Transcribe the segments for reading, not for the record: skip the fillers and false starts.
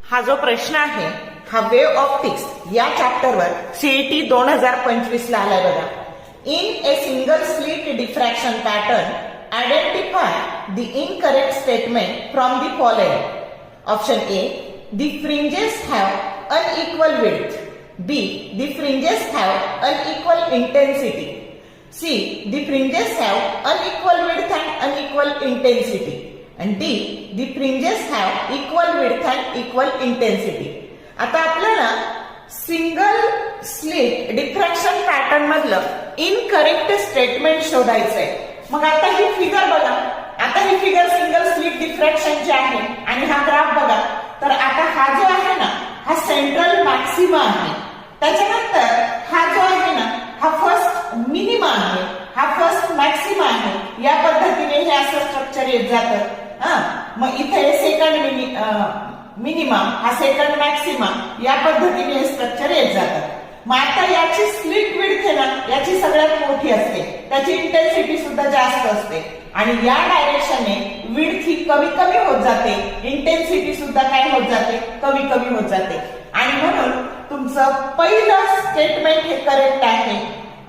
हा जो प्रश्न आहे हा वेव ऑप्टिक्स या चॅप्टरवर सीईटी 2025 ला आलाय बघा. In a single slit diffraction pattern identify the incorrect statement from the following. Option A, the fringes have unequal width. B, the fringes have unequal intensity. C, the fringes have unequal width and unequal intensity. And D, the fringes have equal width and equal intensity. आता आपल्याला single slit diffraction pattern मधलं incorrect statement शोधायचंय. मग आता ही figure बघा. आता ही figure single slit डिफ्रॅक्शनची आहे आणि हा ग्राफ बघा. तर आता हा जो आहे ना हा सेंट्रल मॅक्सिमा आहे. त्याच्यानंतर हा जो आहे ना हा फर्स्ट मिनिमा आहे, हा फर्स्ट मॅक्सिमा आहे. या पद्धतीने हे असं स्ट्रक्चर येत जातं. मग इथे सेकंड मिनिमा हा सेकंड मॅक्सिमा या पद्धतीने हे स्ट्रक्चर येत जातं. मग आता याची स्लिट विड्थ आहे ना याची सगळ्यात मोठी असते, त्याची इंटेन्सिटी सुद्धा जास्त असते आणि या डायरेक्शनने विड्थ ही कमी कमी होत जाते, इंटेन्सिटी सुद्धा काय होत जाते, कमी कमी होत जाते. आणि म्हणून तुमचं पहिलं स्टेटमेंट हे करेक्ट आहे.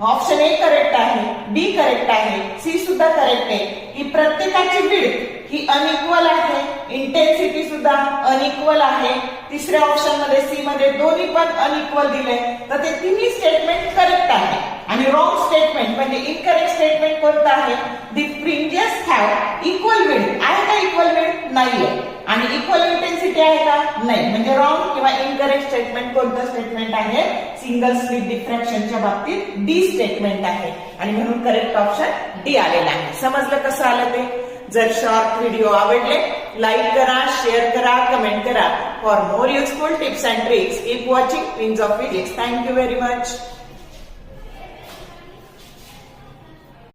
ऑप्शन ए करेक्ट आहे, डी करेक्ट आहे, सी सुद्धा करेक्ट आहे की प्रत्येकाची विड्थ ही अनइक्वल आहे, इंटेन्सिटी सुद्धा अनइक्वल आहे. तिसऱ्या ऑप्शन मध्ये सी मध्ये दोन्ही पण अनइक्वल दिले, तर ते तिन्ही स्टेटमेंट करेक्ट आहे. आणि रॉंग स्टेटमेंट म्हणजे इनकरेक्ट स्टेटमेंट कोणतं आहे, the fringes have equal width आहे का, इक्वल विड्थ नाहीये. आणि इक्वल इंटेन्सिटी आहे का, नाही. म्हणजे रॉंग किंवा इनकरेक्ट स्टेटमेंट कोणतं स्टेटमेंट आहे, सिंगल स्लिट डिफ्रॅक्शनच्या बाबतीत डी स्टेटमेंट आहे. आणि म्हणून करेक्ट ऑप्शन डी आलेला आहे. समजलं कसं आलं ते. जर शॉर्ट व्हिडिओ आवडले लाईक करा, शेअर करा, कमेंट करा. For more useful tips and tricks keep watching Queens of Physics. Thank you very much.